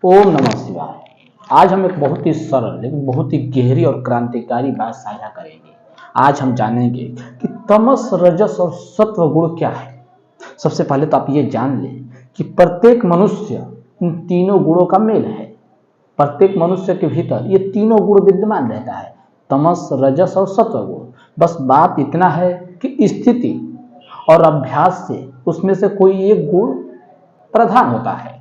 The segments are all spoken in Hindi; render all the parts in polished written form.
ओम नमः शिवाय। आज हम एक बहुत ही सरल लेकिन बहुत ही गहरी और क्रांतिकारी बात साझा करेंगे। आज हम जानेंगे कि तमस, रजस और सत्व गुण क्या है। सबसे पहले तो आप ये जान लें कि प्रत्येक मनुष्य इन तीनों गुणों का मेल है। प्रत्येक मनुष्य के भीतर ये तीनों गुण विद्यमान रहता है, तमस, रजस और सत्व गुण। बस बात इतना है कि स्थिति और अभ्यास से उसमें से कोई एक गुण प्रधान होता है।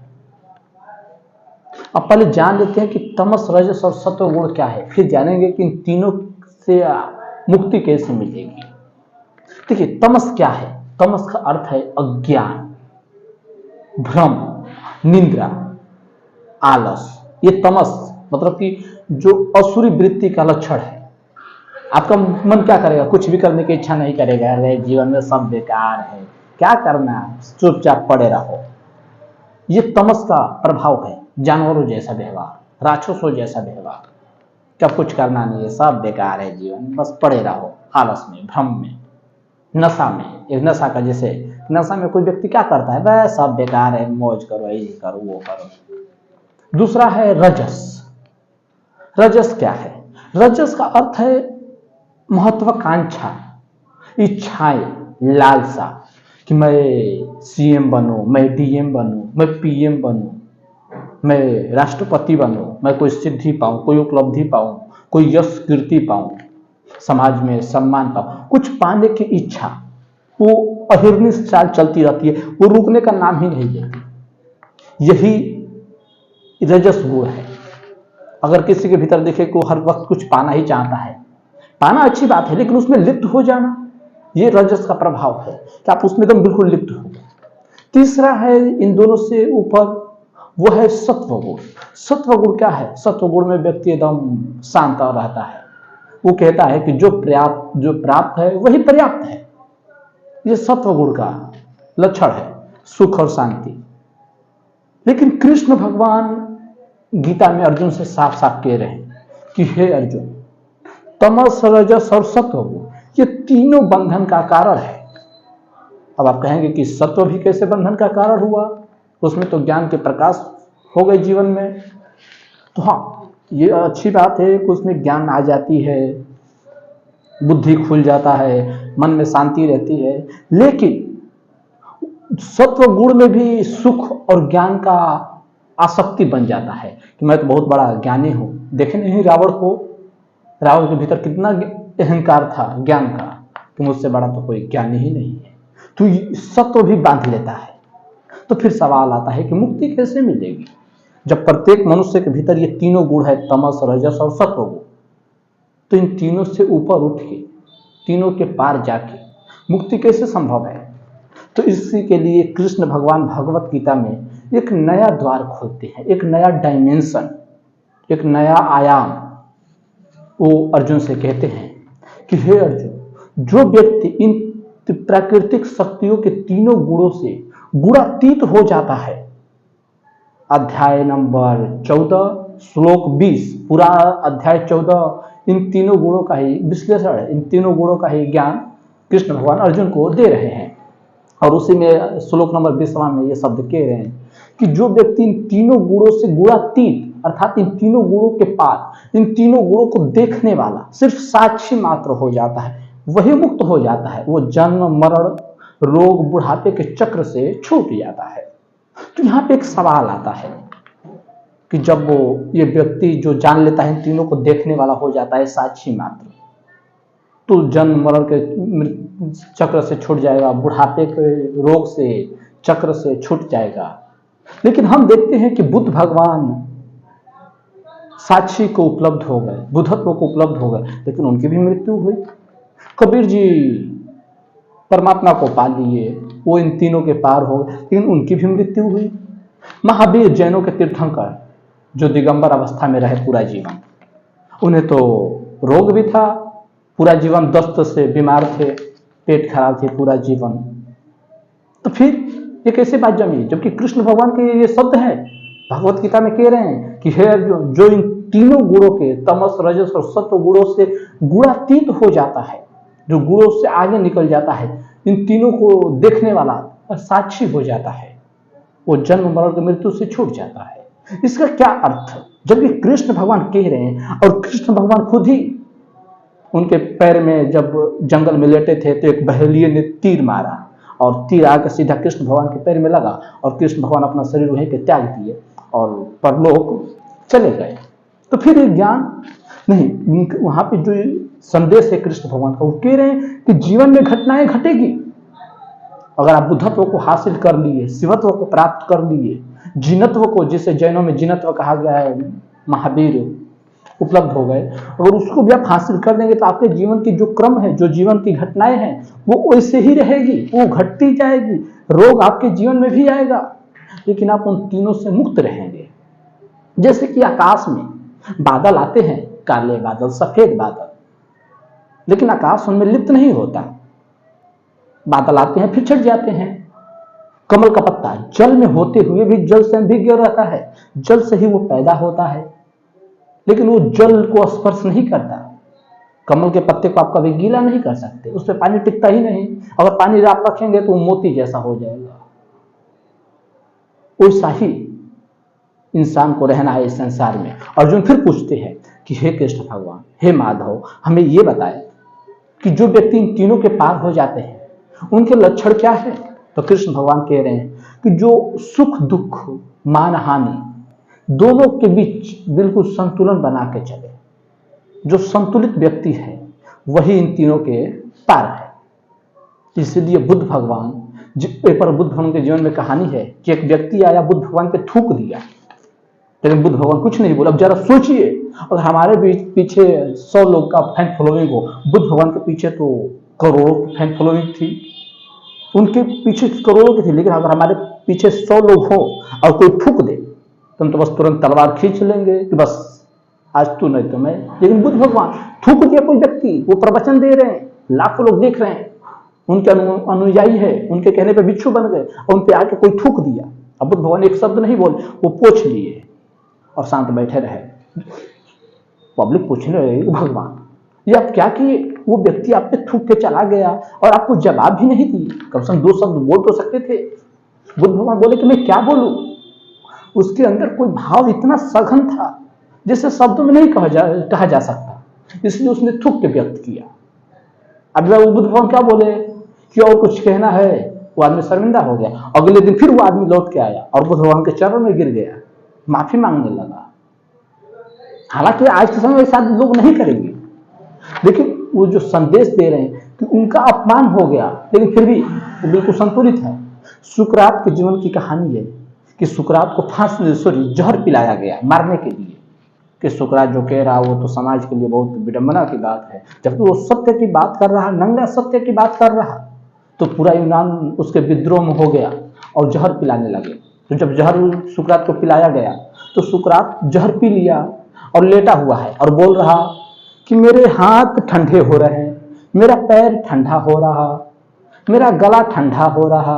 अब पहले जान लेते हैं कि तमस, रजस और सत्व गुण क्या है, फिर जानेंगे कि इन तीनों से मुक्ति कैसे मिलेगी। देखिए, तमस क्या है। तमस का अर्थ है अज्ञान, भ्रम, निंद्रा, आलस। ये तमस मतलब कि जो असुरी वृत्ति का लक्षण है। आपका मन क्या करेगा? कुछ भी करने की इच्छा नहीं करेगा। अरे जीवन में सब बेकार है, क्या करना, चुपचाप पड़े रहो। ये तमस का प्रभाव है। जानवरों जैसा व्यवहार, राक्षसों जैसा व्यवहार, क्या कुछ करना नहीं है, सब बेकार है जीवन, बस पड़े रहो आलस में, भ्रम में, नशा में। एक नशा का जैसे नशा में कोई व्यक्ति क्या करता है, बस सब बेकार है, मौज करो, ये करो, वो करो। दूसरा है रजस। रजस क्या है? रजस का अर्थ है महत्वाकांक्षा, इच्छाएं, लालसा कि मैं सीएम बनूं, मैं डीएम बनूं, मैं पीएम बनूं, मैं राष्ट्रपति बनूं, मैं कोई सिद्धि पाऊं, कोई उपलब्धि पाऊं, कोई यश कीर्ति पाऊं, समाज में सम्मान पाऊं। कुछ पाने की इच्छा वो अहिर्निश चाल चलती रहती है, वो रुकने का नाम ही नहीं लेती। यही रजस गुण है। अगर किसी के भीतर देखे को हर वक्त कुछ पाना ही चाहता है, पाना अच्छी बात है, लेकिन उसमें लिप्त हो जाना, ये रजस का प्रभाव है कि आप उसमें एकदम बिल्कुल लिप्त हो। तीसरा है इन दोनों से ऊपर, वो है सत्व गुण। सत्व गुण क्या है? सत्व गुण में व्यक्ति एकदम शांत रहता है। वो कहता है कि जो प्राप्त है वही पर्याप्त है। ये सत्व गुण का लक्षण है, सुख और शांति। लेकिन कृष्ण भगवान गीता में अर्जुन से साफ साफ कह रहे हैं कि हे अर्जुन, तमस, रजस और सत्व गुण ये तीनों बंधन का कारण है। अब आप कहेंगे कि सत्व भी कैसे बंधन का कारण हुआ? उसमें तो ज्ञान के प्रकाश हो गए जीवन में। तो हाँ, ये अच्छी बात है कि उसमें ज्ञान आ जाती है, बुद्धि खुल जाता है, मन में शांति रहती है। लेकिन सत्व गुण में भी सुख और ज्ञान का आसक्ति बन जाता है कि मैं तो बहुत बड़ा ज्ञानी हूं। देखे नहीं रावण को? रावण के भीतर कितना अहंकार था ज्ञान का कि मुझसे बड़ा तो कोई ज्ञानी ही नहीं है। तो सत्व भी बांध लेता है। तो फिर सवाल आता है कि मुक्ति कैसे मिलेगी जब प्रत्येक मनुष्य के भीतर ये तीनों गुण है, तमस, रजस और सत्व गुण। तो इन तीनों से ऊपर उठ के, तीनों के पार जाके मुक्ति कैसे संभव है? तो इसी के लिए कृष्ण भगवान भगवत गीता में एक नया द्वार खोलते हैं, एक नया डायमेंशन, एक नया आयाम। वो अर्जुन से कहते हैं कि हे अर्जुन, जो व्यक्ति इन प्राकृतिक शक्तियों के तीनों गुणों से गुणातीत हो जाता है, अध्याय नंबर 14 श्लोक 20, पूरा अध्याय 14 इन तीनों गुणों का ही विश्लेषण है, इन तीनों गुणों का ही ज्ञान कृष्ण भगवान अर्जुन को दे रहे हैं। और उसी में श्लोक नंबर 20 में ये शब्द कह रहे हैं कि जो व्यक्ति इन तीनों गुणों से गुणातीत अर्थात इन तीनों गुणों के पार, इन तीनों गुणों को देखने वाला, सिर्फ साक्षी मात्र हो जाता है, वही मुक्त हो जाता है। वो जन्म, मरण, रोग, बुढ़ापे के चक्र से छूट जाता है। तो यहाँ पे एक सवाल आता है कि जब वो ये व्यक्ति जो जान लेता है, इन तीनों को देखने वाला हो जाता है, साक्षी मात्र, तो जन्म मरण के चक्र से छूट जाएगा, बुढ़ापे के रोग से चक्र से छूट जाएगा। लेकिन हम देखते हैं कि बुद्ध भगवान साक्षी को उपलब्ध हो गए, बुद्धत्व को उपलब्ध हो गए, लेकिन उनकी भी मृत्यु हुई। कबीर जी परमात्मा को पा लिए, वो इन तीनों के पार हो गए, लेकिन उनकी भी मृत्यु हुई। महावीर जैनों के तीर्थंकर जो दिगंबर अवस्था में रहे पूरा जीवन, उन्हें तो रोग भी था, पूरा जीवन दस्त से बीमार थे, पेट खराब थे पूरा जीवन। तो फिर ये कैसे बात जमी? जबकि कृष्ण भगवान के ये शब्द है, भगवत गीता में कह रहे हैं कि हे अर्जुन, जो इन तीनों गुणों के, तमस, रजस और सत्व गुणों से गुणातीत हो जाता है, जो गुणों से आगे निकल जाता है, इन तीनों को देखने वाला और साक्षी हो जाता है, वो जन्म मरण की मृत्यु से छूट जाता है। इसका क्या अर्थ है? जबकि कृष्ण भगवान कह रहे हैं, और कृष्ण भगवान खुद ही उनके पैर में जब जंगल में लेटे थे तो एक बहेलिये ने तीर मारा और तीर आकर सीधा कृष्ण भगवान के पैर में लगा और कृष्ण भगवान अपना शरीर वहीं पे त्याग दिए और परलोक चले गए। तो फिर ये ज्ञान नहीं, वहां पे जो संदेश है कृष्ण भगवान का, वो कह रहे हैं कि जीवन में घटनाएं घटेगी। अगर आप बुद्धत्व को हासिल कर लिए, शिवत्व को प्राप्त कर लिए, जिनत्व को, जिसे जैनों में जिनत्व कहा गया है, महावीर उपलब्ध हो गए, अगर उसको भी आप हासिल कर देंगे तो आपके जीवन की जो क्रम है, जो जीवन की घटनाएं हैं, वो वैसे ही रहेगी, वो घटती जाएगी। रोग आपके जीवन में भी आएगा, लेकिन आप उन तीनों से मुक्त रहेंगे। जैसे कि आकाश में बादल आते हैं, काले बादल, सफेद बादल, लेकिन आकाश उनमें लिप्त नहीं होता। बादल आते हैं फिर छट जाते हैं। कमल का पत्ता जल में होते हुए भी जल से अभिज्ञ रहता है, जल से ही वो पैदा होता है, लेकिन वो जल को स्पर्श नहीं करता। कमल के पत्ते को आप कभी गीला नहीं कर सकते, उस पर पानी टिकता ही नहीं। अगर पानी आप रखेंगे तो वो मोती जैसा हो जाएगा। वैसा ही इंसान को रहना है इस संसार में। अर्जुन फिर पूछते हैं कि हे कृष्ण भगवान, हे माधव, हमें ये बताए कि जो व्यक्ति इन तीनों के पार हो जाते हैं उनके लक्षण क्या है? तो कृष्ण भगवान कह रहे हैं कि जो सुख दुख, मान हानि दोनों के बीच बिल्कुल संतुलन बना के चले, जो संतुलित व्यक्ति है वही इन तीनों के पार है। इसलिए बुद्ध भगवान, एक बार बुद्ध भगवान के जीवन में कहानी है कि एक व्यक्ति आया, बुद्ध भगवान पे थूक दिया, लेकिन बुद्ध भगवान कुछ नहीं बोला। अब जरा सोचिए, और हमारे पीछे 100 लोग का फैन फॉलोइंग हो, बुद्ध भगवान के पीछे तो करोड़ों की फैन फॉलोइंग थी, उनके पीछे करोड़ों की थी, लेकिन अगर हमारे पीछे 100 लोग हो और कोई थूक दे तो हम तो बस तुरंत तलवार खींच लेंगे कि बस आज तू नहीं तो मैं। लेकिन बुद्ध भगवान थूक दिया कोई व्यक्ति, वो प्रवचन दे रहे हैं, लाखों लोग देख रहे हैं, उनके अनुयायी है, उनके कहने पे भिक्षु बन गए और उन पे आके कोई थूक दिया। अब बुद्ध भगवान एक शब्द नहीं बोले, वो पोंछ लिए और शांत बैठे रहे। पब्लिक पूछने लगी, भगवान ये आप क्या किए? वो व्यक्ति आप पे थूक के चला गया और आपको जवाब भी नहीं दिए, कम से कम 2 शब्द बोल तो सकते थे। बुद्ध भगवान बोले कि मैं क्या बोलूं? उसके अंदर कोई भाव इतना सघन था जिसे शब्दों में नहीं कहा जा सकता, इसलिए उसने थूक के व्यक्त किया। अब वो बुद्ध भगवान क्या बोले कि और कुछ कहना है? वो आदमी शर्मिंदा हो गया। अगले दिन फिर वो आदमी लौट के आया और बुद्ध भगवान के चरणों में गिर गया, माफी मांगने लगा। हालांकि आज के समय में ऐसा लोग नहीं करेंगे, लेकिन वो जो संदेश दे रहे हैं कि उनका अपमान हो गया, लेकिन फिर भी वो बिल्कुल संतुलित है। सुकरात के जीवन की कहानी है कि सुकरात को जहर पिलाया गया मारने के लिए, कि सुकरात जो कह रहा वो तो समाज के लिए बहुत विडंबना की बात है, जबकि वो सत्य की बात कर रहा, नंगा सत्य की बात कर रहा। तो पूरा यूनान उसके विद्रोह में हो गया और जहर पिलाने लगे। तो जब जहर सुकरात को पिलाया गया तो सुकरात जहर पी लिया और लेटा हुआ है और बोल रहा कि मेरे हाथ ठंडे हो रहे हैं, मेरा पैर ठंडा हो रहा, मेरा गला ठंडा हो रहा,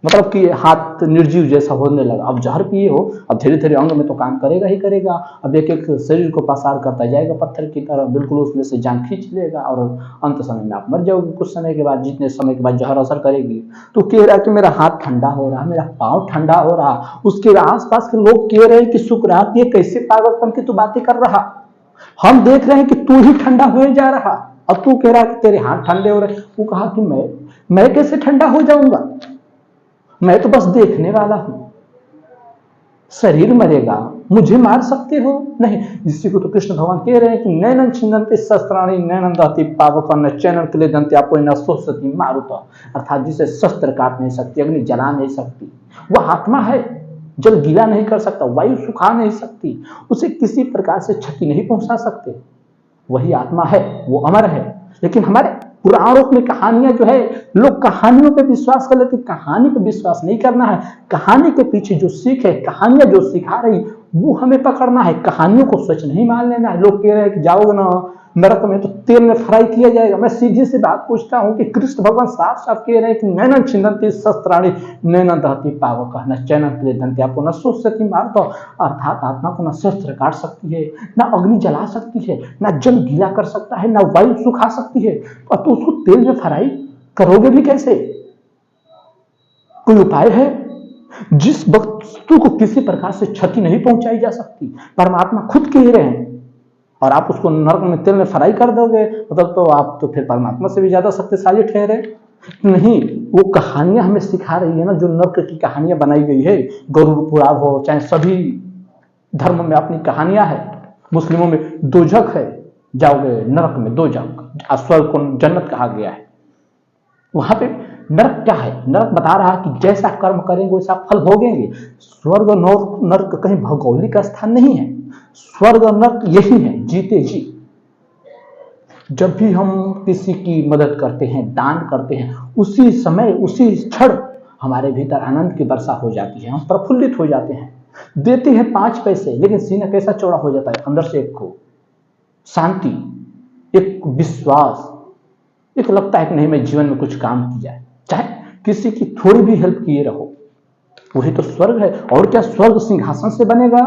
मतलब कि हाथ निर्जीव जैसा होने लगा। अब जहर पिए हो, अब धीरे धीरे अंग में तो काम करेगा ही करेगा, अब एक एक शरीर को पसार करता जाएगा पत्थर की तरह, बिल्कुल उसमें से जान खींच लेगा और अंत समय में आप मर जाओगे। कुछ समय के बाद, जितने समय के बाद जहर असर करेगी। तो कह रहा कि मेरा हाथ ठंडा हो रहा, मेरा पाँव ठंडा हो रहा। उसके आसपास के लोग कह रहे हैं कि सुकरात ये कैसे पागलपन की तू बातें कर रहा, हम देख रहे हैं कि तू ही ठंडा हुए जा रहा और तू कह रहा कि तेरे हाथ ठंडे हो रहे। वो कहा कि मैं कैसे ठंडा हो जाऊंगा, मैं तो बस देखने वाला हूं, शरीर मरेगा, मुझे मार सकते हो नहीं। इसी को तो कृष्ण भगवान कह रहे हैं कि नैनन छिन्दन्ति शस्त्राणि नैनन दहति पावकं न चैनन क्लेदन्ति आपो न सोचती मारुता, अर्थात जिसे शस्त्र काट नहीं सकती, अग्नि जला नहीं सकती, वह आत्मा है, जल गीला नहीं कर सकता, वायु सुखा नहीं सकती, उसे किसी प्रकार से क्षति नहीं पहुंचा सकते, वही आत्मा है, वो अमर है। लेकिन हमारे पुराणों में कहानियां जो है, लोग कहानियों पे विश्वास कर लेते, कहानी पे विश्वास नहीं करना है। कहानी के पीछे जो सीख है, कहानियां जो सिखा रही वो हमें पकड़ना है, कहानियों को सच नहीं मान लेना है। लोग कह रहे हैं कि जाओगे ना नरक में तो तेल में फ्राई किया जाएगा। मैं सीधी सी बात पूछता हूं कि कृष्ण भगवान साफ साफ कह रहे हैं कि नैनन छिन्दन्ति शस्त्राणि नैनन दहति पावकं न चैनन क्लेदन्ति आपो न सोचती मारुता, अर्थात आत्मा को न शस्त्र काट सकती है, न अग्नि जला सकती है, न जल गीला कर सकता है, न वायु सुखा सकती है। तो उसको तेल में फ्राई करोगे भी कैसे? कोई उपाय है? जिस वस्तु को किसी प्रकार से क्षति नहीं पहुंचाई जा सकती, परमात्मा खुद कह रहे हैं, और आप उसको नरक में तेल में फ्राई कर दोगे, मतलब तो आप तो फिर परमात्मा से भी ज्यादा शक्तिशाली ठहरे। नहीं, वो कहानियां हमें सिखा रही है ना, जो नरक की कहानियां बनाई गई है, गरुड़ पुराण हो, चाहे सभी धर्म में अपनी कहानियां है। मुस्लिमों में दोजख है, जाओगे नरक में दोजख, स्वर्ग को जन्नत कहा गया है। वहां पे नरक क्या है? नरक बता रहा है कि जैसा कर्म करेंगे वैसा फल भोगेंगे। स्वर्ग और नरक कहीं भौगोलिक स्थान नहीं है, स्वर्ग और नरक यही है, जीते जी। जब भी हम किसी की मदद करते हैं, दान करते हैं, उसी समय उसी क्षण हमारे भीतर आनंद की वर्षा हो जाती है, हम प्रफुल्लित हो जाते हैं। देते हैं 5 पैसे, लेकिन सीना कैसा चौड़ा हो जाता है, अंदर से एक को शांति, एक विश्वास, एक लगता है कि नहीं मैं जीवन में कुछ काम किया है, चाहे किसी की थोड़ी भी हेल्प किए रहो। वही तो स्वर्ग है। और क्या स्वर्ग सिंहासन से बनेगा,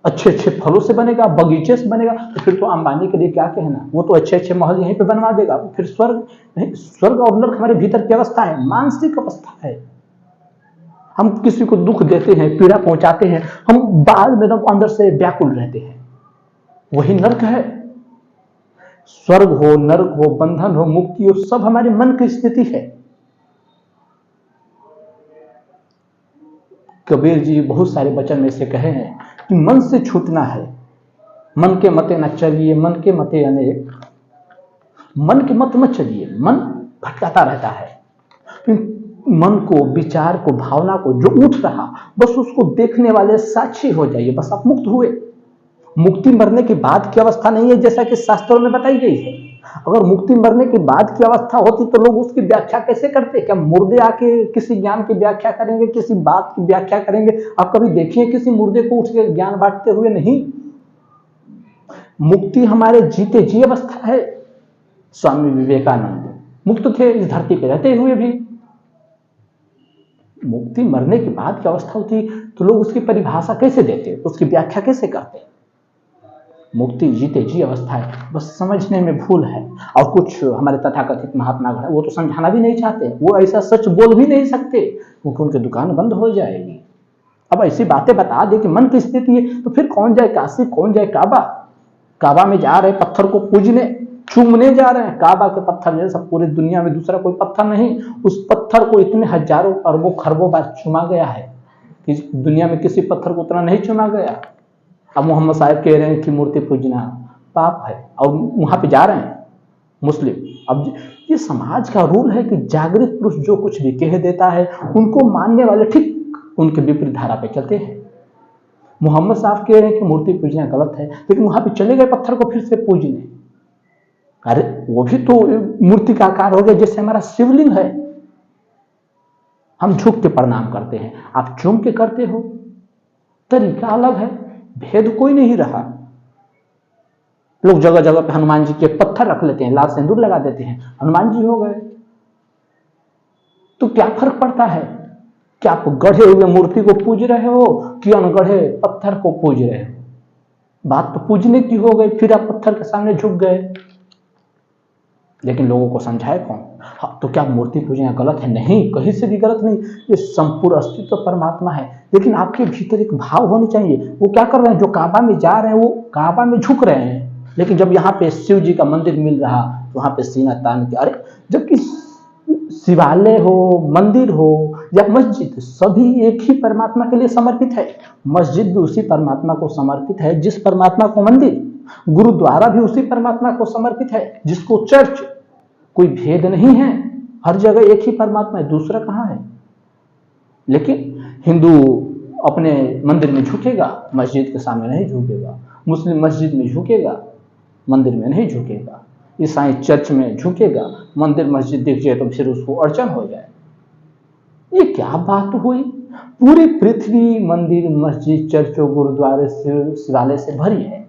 अच्छे अच्छे फलों से बनेगा, बगीचे से बनेगा? तो फिर तो अंबानी के लिए क्या कहना, वो तो अच्छे अच्छे महल यहीं पे बनवा देगा। फिर स्वर्ग नहीं, स्वर्ग और नरक हमारे भीतर की अवस्था है, मानसिक अवस्था है। हम किसी को दुख देते हैं, पीड़ा पहुंचाते हैं, हम बाद में तो अंदर से व्याकुल रहते हैं, वही नरक है। स्वर्ग हो, नरक हो, बंधन हो, मुक्ति हो, सब हमारे मन की स्थिति है। कबीर जी बहुत सारे वचन में से कहे हैं कि मन से छूटना है, मन के मते न चलिए, मन के मते अनेक, मन के मत मत चलिए। मन भटकाता रहता है, मन को, विचार को, भावना को जो उठ रहा, बस उसको देखने वाले साक्षी हो जाइए, बस आप मुक्त हुए। मुक्ति मरने के बाद की अवस्था नहीं है, जैसा कि शास्त्रों में बताई गई है। अगर मुक्ति मरने के बाद की अवस्था होती तो लोग उसकी व्याख्या कैसे करते? क्या मुर्दे आके किसी ज्ञान की व्याख्या करेंगे, किसी बात की व्याख्या करेंगे? आप कभी देखिए किसी मुर्दे को उठ के ज्ञान बांटते हुए? नहीं। मुक्ति हमारे जीते जी अवस्था है। स्वामी विवेकानंद मुक्त थे इस धरती पर रहते हुए भी। मुक्ति मरने के बाद की अवस्था होती तो लोग उसकी परिभाषा कैसे देते, उसकी व्याख्या कैसे करते? मुक्ति जीते जी अवस्था है, बस समझने में भूल है। और कुछ हमारे तथाकथित महात्मा गण वो तो समझाना भी नहीं चाहते, वो ऐसा सच बोल भी नहीं सकते क्योंकि उनकी दुकान बंद हो जाएगी। अब ऐसी बातें बता दे कि मन की स्थिति है, तो फिर कौन जाए काशी, कौन जाए काबा? काबा में जा रहे पत्थर को पूजने, चूमने जा रहे हैं। काबा के पत्थर जैसा पूरी दुनिया में दूसरा कोई पत्थर नहीं। उस पत्थर को इतने हजारों अरबों खरबों बार चुमा गया है कि दुनिया में किसी पत्थर को उतना नहीं चुमा गया। अब मोहम्मद साहब कह रहे हैं कि मूर्ति पूजना पाप है, और वहां पे जा रहे हैं मुस्लिम। अब ये समाज का रूल है कि जागृत पुरुष जो कुछ भी कह देता है, उनको मानने वाले ठीक उनके विपरीत धारा पे चलते हैं। मोहम्मद साहब कह रहे हैं कि मूर्ति पूजना गलत है, लेकिन वहां पे चले गए पत्थर को फिर से पूजने। अरे वो भी तो मूर्ति का आकार हो गया जैसे हमारा शिवलिंग है। हम झुक के प्रणाम करते हैं, आप चूम के करते हो, तरीका अलग है, भेद कोई नहीं रहा। लोग जगह जगह पे हनुमान जी के पत्थर रख लेते हैं, लाल सिंदूर लगा देते हैं, हनुमान जी हो गए। तो क्या फर्क पड़ता है? क्या आप गढ़े हुए मूर्ति को पूज रहे हो कि अनगढ़े पत्थर को पूज रहे हो? बात तो पूजने की हो गई, फिर आप पत्थर के सामने झुक गए। लेकिन लोगों को समझाए कौन? हाँ, तो क्या मूर्ति पूजना गलत है? नहीं, कहीं से भी गलत नहीं। ये संपूर्ण अस्तित्व परमात्मा है, लेकिन आपके भीतर एक भाव होनी चाहिए। वो क्या कर रहे हैं? जो काबा में जा रहे हैं वो काबा में झुक रहे हैं, लेकिन जब यहाँ पे शिव जी का मंदिर मिल रहा तो वहां पे सीना तान के, अरे जबकि शिवालय हो, मंदिर हो या मस्जिद, सभी एक ही परमात्मा के लिए समर्पित है। मस्जिद भी उसी परमात्मा को समर्पित है जिस परमात्मा को मंदिर, गुरुद्वारा भी उसी परमात्मा को समर्पित है जिसको चर्च। कोई भेद नहीं है, हर जगह एक ही परमात्मा है, दूसरा कहां है? लेकिन हिंदू अपने मंदिर में झुकेगा, मस्जिद के सामने नहीं झुकेगा। मुस्लिम मस्जिद में झुकेगा, मंदिर में नहीं झुकेगा। ईसाई चर्च में झुकेगा, मंदिर मस्जिद दिख जाए तो फिर उसको अड़चन हो जाए। ये क्या बात हुई? पूरी पृथ्वी मंदिर, मस्जिद, चर्चों, गुरुद्वारे, शिवालय से भरी है।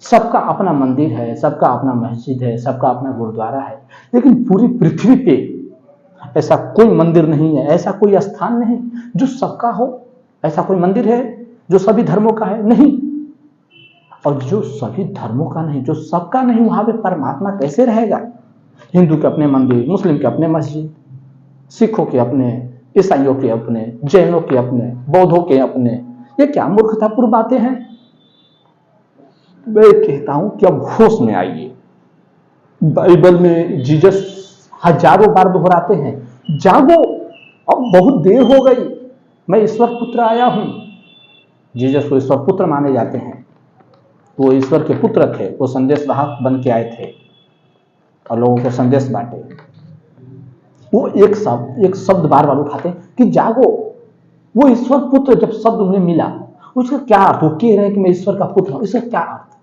सबका अपना मंदिर है, सबका अपना मस्जिद है, सबका अपना गुरुद्वारा है, लेकिन पूरी पृथ्वी पे ऐसा कोई मंदिर नहीं है, ऐसा कोई स्थान नहीं जो सबका हो। ऐसा कोई मंदिर है जो सभी धर्मों का है? नहीं। और जो सभी धर्मों का नहीं, जो सबका नहीं, वहां पे परमात्मा कैसे रहेगा? हिंदू के अपने मंदिर, मुस्लिम के अपने मस्जिद, सिखों के अपने ईसाइयों के अपने, जैनों के अपने, बौद्धों के अपने। ये क्या मूर्खतापूर्ण बातें हैं। मैं कहता हूं कि अब होश में आइए। बाइबल में जीसस हजारों बार दोहराते हैं, जागो, अब बहुत देर हो गई, मैं ईश्वर पुत्र आया हूं। जीसस को ईश्वर पुत्र माने जाते हैं। वो ईश्वर के पुत्र थे, वो संदेश वाहक बन के आए थे और लोगों को संदेश बांटे। वो एक शब्द बार बार उठाते कि जागो। वो ईश्वर पुत्र जब शब्द उन्हें मिला, उसका क्या अर्थ? वो कह रहे हैं कि मैं ईश्वर का पुत्र हूं, इसका क्या अर्थ?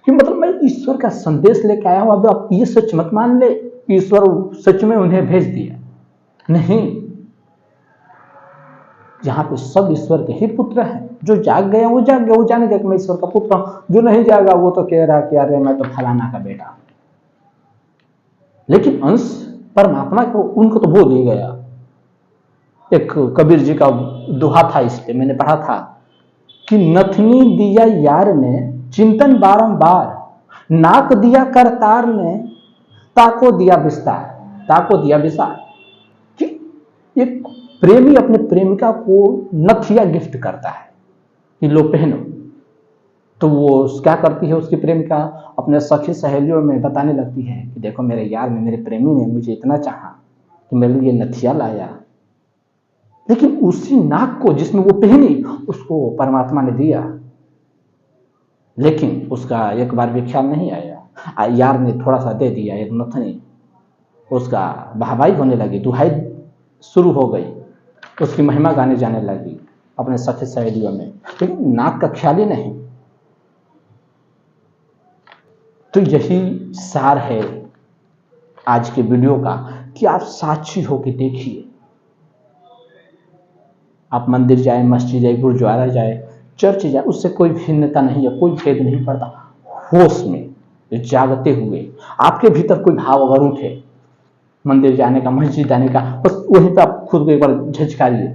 कि मतलब मैं ईश्वर का संदेश लेके आया हूं, अब आप ये सच मत मान ले कि ईश्वर सच में उन्हें भेज दिया। नहीं, यहाँ पे सब ईश्वर के ही पुत्र हैं। जो जाग गया वो जाग गया, वो जान गया कि मैं ईश्वर का पुत्र हूं। जो नहीं जागा वो तो कह रहा कि अरे मैं तो फलाना का बेटा। लेकिन अंश परमात्मा को उनको तो भूल ही गया। एक कबीर जी का दोहा था, इस पे मैंने पढ़ा था कि नथनी दिया यार ने चिंतन बारंबार, नाक दिया करतार ने ताको दिया विस्तार। ताको दिया विस्तार कि एक प्रेमी अपने प्रेमिका को नथिया गिफ्ट करता है कि लो पहनो। तो वो क्या करती है, उसकी प्रेमिका अपने सखी सहेलियों में बताने लगती है कि देखो मेरे यार ने, मेरे प्रेमी ने मुझे इतना चाहा कि मेरे लिए नथिया लाया। लेकिन उसी नाक को जिसमें वो पहनी, उसको परमात्मा ने दिया, लेकिन उसका एक बार भी ख्याल नहीं आया। यार ने थोड़ा सा दे दिया, एक नथनी, उसका वाहवाही होने लगी, दुहाई शुरू हो गई, उसकी महिमा गाने जाने लगी अपने सखी सहेलियों में, लेकिन नाक का ख्याल ही नहीं। तो यही सार है आज के वीडियो का कि आप साक्षी होकर देखिए। आप मंदिर जाए, मस्जिद जाए, गुरुद्वारा जाए, चर्च जाए, उससे कोई भिन्नता नहीं है, कोई भेद नहीं पड़ता। होश में जागते हुए आपके भीतर कोई भाव अगर उठे, मंदिर जाने का, मस्जिद जाने का, बस वहीं पर आप खुद को एक बार झिझकाइए,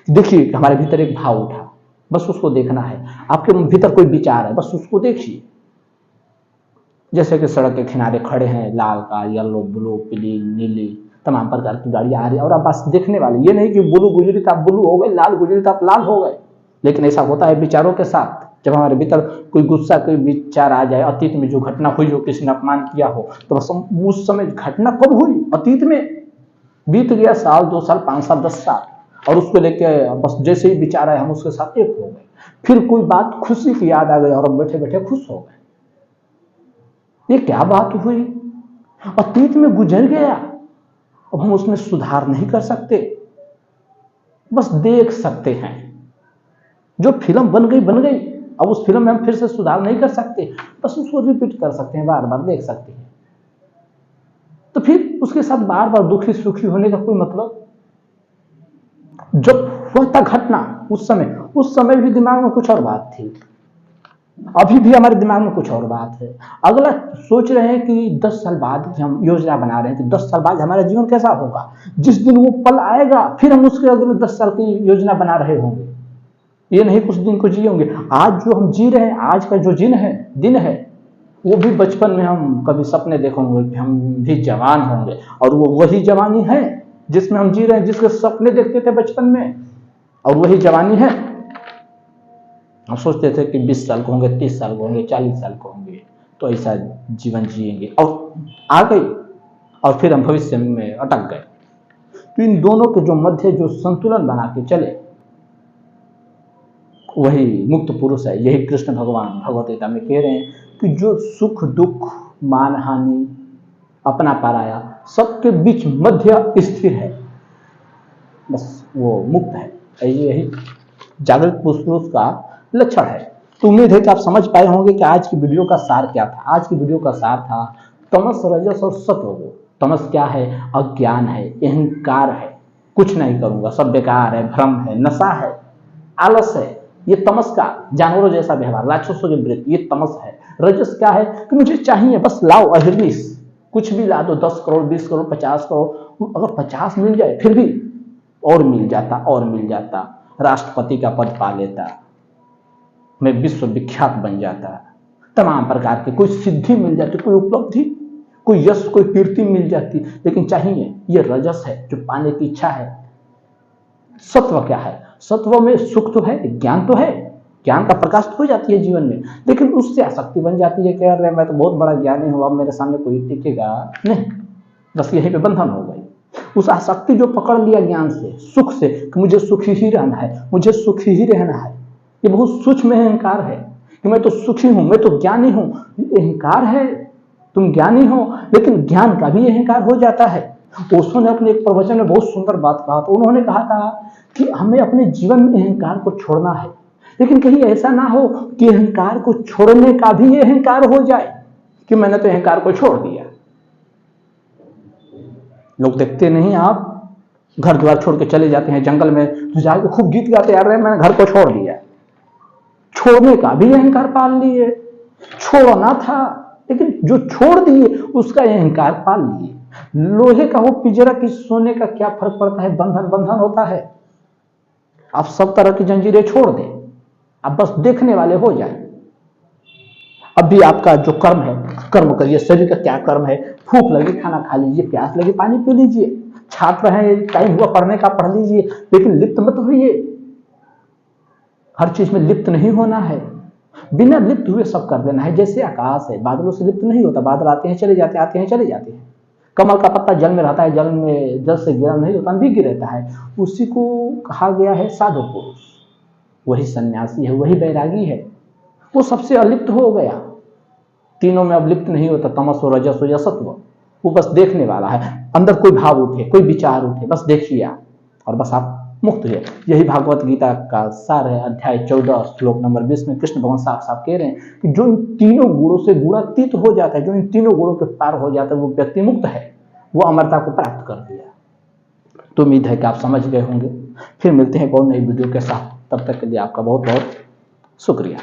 देखिए हमारे भीतर एक भाव उठा, बस उसको देखना है। आपके भीतर कोई विचार है, बस उसको देखिए। जैसे कि सड़क के किनारे खड़े हैं, लाल का, येलो, ब्लू, पीली, नीली, तमाम प्रकार की गाड़ियां आ रही है और आप बस देखने वाले। ये नहीं कि ब्लू गुजरी तो आप ब्लू हो गए, लाल गुजरी तो आप लाल हो गए। लेकिन ऐसा होता है विचारों के साथ। जब हमारे भीतर कोई गुस्सा, कोई विचार आ जाए, अतीत में जो घटना हुई हो, किसी ने अपमान किया हो, तो बस उस समय घटना कब हुई, अतीत में बीत गया साल, 2 साल, 5 साल, 10 साल, और उसको लेके बस जैसे ही विचार आए हम उसके साथ एक हो गए। फिर कोई बात खुशी की याद आ गई और हम बैठे बैठे खुश हो गए। ये क्या बात हुई, अतीत में गुजर गया, अब हम उसमें सुधार नहीं कर सकते, बस देख सकते हैं। जो फिल्म बन गई, अब उस फिल्म में हम फिर से सुधार नहीं कर सकते, बस उसको रिपीट कर सकते हैं, बार बार देख सकते हैं। तो फिर उसके साथ बार बार दुखी सुखी होने का कोई मतलब? जब हुआ था घटना, उस समय भी दिमाग में कुछ और बात थी, अभी भी हमारे दिमाग में कुछ और बात है। अगला सोच रहे हैं कि 10 साल बाद, हम योजना बना रहे हैं कि 10 साल बाद हमारा जीवन कैसा होगा। जिस दिन वो पल आएगा फिर हम उसके अगले 10 साल की योजना बना रहे होंगे। ये नहीं कुछ दिन को जिए होंगे। आज जो हम जी रहे हैं, आज का जो दिन है, वो भी बचपन में हम कभी सपने देखेंगे कि हम भी जवान होंगे, और वो वही जवानी है जिसमें हम जी रहे हैं, जिसके सपने देखते थे बचपन में, और वही जवानी है। हम सोचते थे कि 20 साल को होंगे, 30 साल को होंगे, 40 साल को होंगे, तो ऐसा जीवन जिएंगे, और आ गई, और फिर हम भविष्य में अटक गए। तो इन दोनों के जो मध्य जो संतुलन बना के चले, वही मुक्त पुरुष है। यही कृष्ण भगवान भगवत गीता में कह रहे हैं कि जो सुख दुख, मान हानि, अपना पराया, सबके बीच मध्य स्थिर है, बस वो मुक्त है। यही जागृत पुरुष का लक्षण है। तो उम्मीद है कि आप समझ पाए होंगे कि आज की वीडियो का सार क्या था। आज की वीडियो का सार था तमस, रजस और सत्व। तमस क्या है? अज्ञान है, अहंकार है, कुछ नहीं करूंगा, सब बेकार है, भ्रम है, नशा है, आलस है। ये तमस का जानवरों जैसा व्यवहार, राक्षसों की वृत्ति, ये तमस है। रजस क्या है कि मुझे चाहिए, बस लाओ, अहिर्निश, कुछ भी ला दो, 10 करोड़, 20 करोड़, 50 करोड़, अगर 50 मिल जाए फिर भी और मिल जाता, और मिल जाता, राष्ट्रपति का पद पा लेता, मैं विश्व विख्यात बन जाता, तमाम प्रकार की कोई सिद्धि मिल जाती, कोई उपलब्धि, कोई यश, कोई कीर्ति मिल जाती। लेकिन चाहिए, ये रजस है जो पाने की इच्छा है। सत्व क्या है? सत्व में सुख तो है, ज्ञान तो है, ज्ञान का प्रकाश तो हो जाती है जीवन में, लेकिन उससे आसक्ति बन जाती है कि यार मैं तो बहुत बड़ा ज्ञानी हूं, अब मेरे सामने कोई टिकेगा नहीं, बस यहीं पे बंधन हो गई। उस आसक्ति जो पकड़ लिया ज्ञान से, सुख से, कि मुझे सुखी ही रहना है, मुझे सुखी ही रहना है, ये बहुत सूक्ष्म अहंकार है कि मैं तो सुखी हूं, मैं तो ज्ञानी हूं। अहंकार है, तुम ज्ञानी हो, लेकिन ज्ञान का भी अहंकार हो जाता है। ओशो ने अपने एक प्रवचन में बहुत सुंदर बात कहा था। उन्होंने कहा था कि हमें अपने जीवन में अहंकार को छोड़ना है, लेकिन कहीं ऐसा ना हो कि अहंकार को छोड़ने का भी अहंकार हो जाए कि मैंने तो अहंकार को छोड़ दिया। लोग देखते नहीं, आप घर द्वार छोड़ के चले जाते हैं जंगल में, तो जाके खूब गीत गाते आ रहे हैं, मैंने घर को छोड़ दिया। छोड़ने का भी अहंकार पाल लिए, छोड़ना था लेकिन जो छोड़ दिए उसका अहंकार पाल लिए। लोहे का हो पिंजरा की, सोने का क्या फर्क पड़ता है, बंधन बंधन होता है। आप सब तरह की जंजीरें छोड़ दें, आप बस देखने वाले हो जाए। अब भी आपका जो कर्म है, कर्म करिए। शरीर का क्या कर्म है? भूख लगी खाना खा लीजिए, प्यास लगी पानी पी लीजिए, छात्र हैं टाइम हुआ पढ़ने का पढ़ लीजिए, लेकिन लिप्त मत होइए। हर चीज में लिप्त नहीं होना है, बिना लिप्त हुए सब कर देना है। जैसे आकाश है, बादलों से लिप्त नहीं होता, बादल आते हैं चले जाते हैं, आते हैं चले जाते हैं। कमल का पत्ता जल में रहता है, जल में जल से गिरा नहीं होता, भीग रहता है। उसी को कहा गया है साधु पुरुष। वही सन्यासी है, वही बैरागी है, वो सबसे अलिप्त हो गया। तीनों में अब लिप्त नहीं होता, तमस हो, रजस हो या सत्व। वो बस देखने वाला है। अंदर कोई भाव उठे, कोई विचार उठे, बस देखिए आप, और बस आप मुक्त हुए। यही भागवत गीता का सार है। अध्याय 14 श्लोक नंबर 20 में कृष्ण भगवान साफ साफ कह रहे हैं कि जो इन तीनों गुणों से गुणातीत हो जाता है, जो इन तीनों गुणों के पार हो जाता है, वो व्यक्ति मुक्त है, वो अमरता को प्राप्त कर दिया। तो उम्मीद है कि आप समझ गए होंगे। फिर मिलते हैं एक और नई वीडियो के साथ, तब तक के लिए आपका बहुत बहुत शुक्रिया।